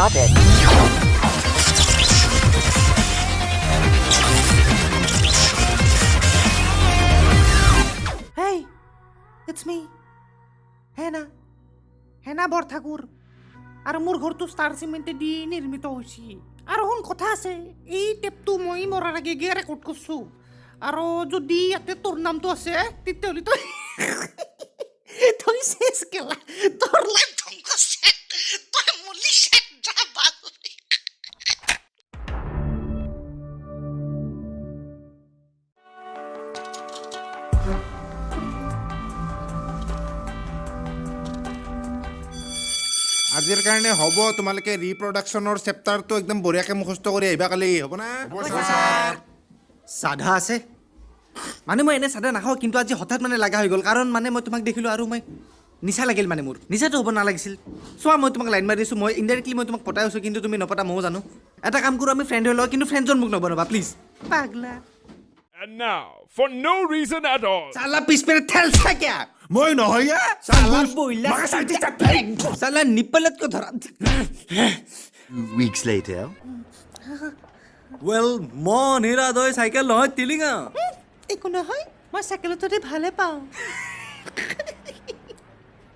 Drop it. Hey, it's me. হেনা বৰঠাকুৰ আৰু মোৰ ঘৰটো ষ্টাৰ চিমেণ্টে দি নিৰ্মিত হৈছে আৰু শুন কথা আছে এই টেপটো মই মৰাৰ আগে আগে ৰেকৰ্ড কৰিছোঁ আৰু যদি ইয়াতে তোৰ নামটো আছে তেতিয়াহ'লে তই চেছ কেলা তোৰ লাইফ ধ্বংস চেট তই মলি চেট যা বাল আজিৰ কাৰণে হ'ব তোমালোকে ৰিপ্ৰডাকশ্যনৰ চেপ্টাৰটো একদম বঢ়িয়াকৈ মুখস্থ কৰি আহিবা কালি হ'ব না চাধা আছে মানে মই এনে চাধা নাখাওঁ কিন্তু আজি হঠাৎ মানে লগা হৈ গ'ল কাৰণ মানে মই তোমাক দেখিলোঁ আৰু মই নিচা লাগিল মানে মোৰ নিচাটো হ'ব নালাগিছিল চোৱা মই তোমাক লাইন মাৰি দিছোঁ মই ইনডাইৰেক্টলি মই তোমাক পতাই আছোঁ কিন্তু তুমি নপতা ময়ো জানো এটা কাম কৰোঁ আমি ফ্ৰেণ্ড হৈ লওঁ কিন্তু ফ্ৰেণ্ডজন মোক নবনাবা প্লিজ পাগলা And now, for no reason at all, চালা পিছ পেৰে ঠেল চাকিয়া মই নহয় চালা বইলা চালা নিপলতকৈ ধৰা Weeks later. ৱেল মন হিৰাদয় চাইকেল নহয় টিলিঙা একো নহয় মই চাইকেলত ভালে পাওঁ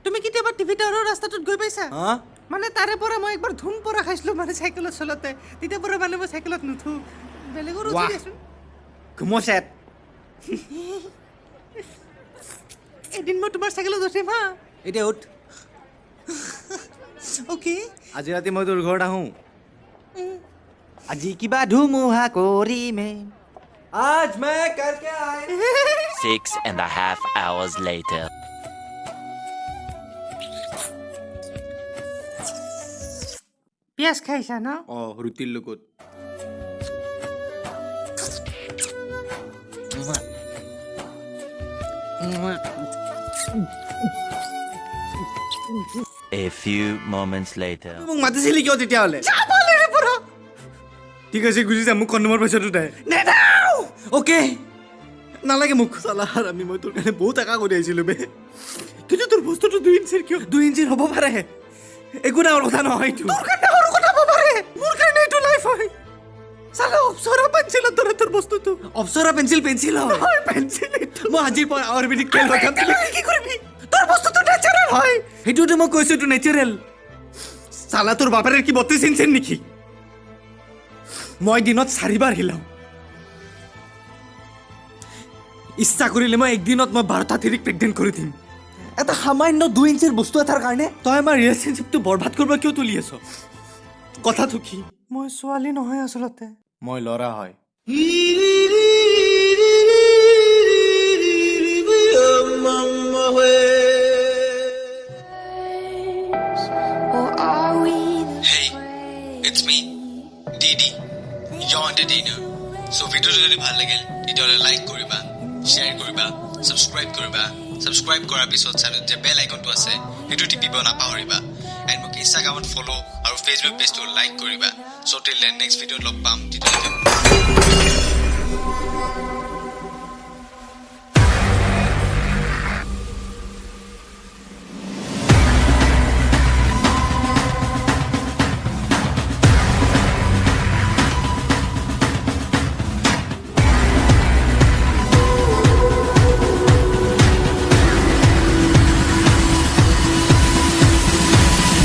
তুমি কেতিয়াবা টিভি টাৱাৰৰ ৰাস্তাটোত গৈ পাইছা হা মানে তাৰে পৰা মই একবাৰ ধুম পৰা খাইছিলোঁ মানে চাইকেলত চলাওঁতে তেতিয়াৰ পৰা মানে মই চাইকেলত নুঠো বেলেগৰ উঠি দিয়াচোন ঘুমচেট এদিন মই তোমাৰ চাইকেলত উঠিম হা এতিয়া উঠ অ'কে আজি ৰাতি মই তোৰ ঘৰত আহোঁ আজি কিবা ধুমুহা কৰিমে আজ মই কৰকে আয়ে 6.5 hours later. পিঁয়াজ খাইছা ন অঁ ৰুটিৰ লগত A few moments later. মোক মাতিছিলি কিয় তেতিয়াহ'লে ঠিক আছে গুচি যাম মোক কণ্ডমৰ পইচাটো দে অ'কে নালাগে মোক চালা আমি মই তোৰ কাৰণে বহুত আশা কৰি আহিছিলোঁ বে কিন্তু তোৰ বস্তুটো 2 ইঞ্চিৰ কিয় 2 ইঞ্চিৰ হ'ব পাৰে একো ডাঙৰ কথা নহয় এইটো তোৰ কাৰণে সৰু কথা হ'ব পাৰে মোৰ কাৰণে এইটো লাইফ হয় চালা অপ্সৰা পেঞ্চিলৰ দৰে তোৰ বস্তুটো অপ্সৰা পেঞ্চিল হয় পেঞ্চিল মই আজিৰ পৰা আয়ুৰ্বেদিক তেল লগাম কি কৰিবি তোৰ বস্তুটো নেচাৰেল হয় সেইটোতো মই কৈছোঁ এইটো নেচাৰেল চালা তোৰ বাপেৰে কি 32 ইঞ্চিৰ নেকি মই দিনত 4 বাৰ হিলাওঁ ইচ্ছা কৰিলে মই একদিনত মই 12টা তিৰিক প্ৰেগনেণ্ট কৰি দিম এটা সামান্য 2 ইঞ্চিৰ বস্তু এটাৰ কাৰণে তই আমাৰ ৰিলেশ্যনশ্বিপটো বৰবাদ কৰিব কিয় তুলি আছ কথাটো কি মই ছোৱালী নহয় আচলতে মই ল'ৰা হয় Hey, it's me, Didi, your entertainer. So video যদি ভাল লাগিল তেতিয়াহ'লে লাইক কৰিবা, শ্বেয়াৰ কৰিবা, ছাবস্ক্ৰাইব কৰাৰ পিছত চাইনত যে বেল আইকনটো আছে সেইটো টিপিব নাপাহৰিবা এণ্ড মোক ইনষ্টাগ্ৰামত ফ'ল' আৰু ফেচবুক পেজটো লাইক কৰিবা চ' টিল দেন নেক্সট ভিডিঅ'ত লগ পাম তেতিয়ালৈকে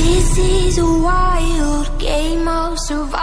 This is a wild game of survival.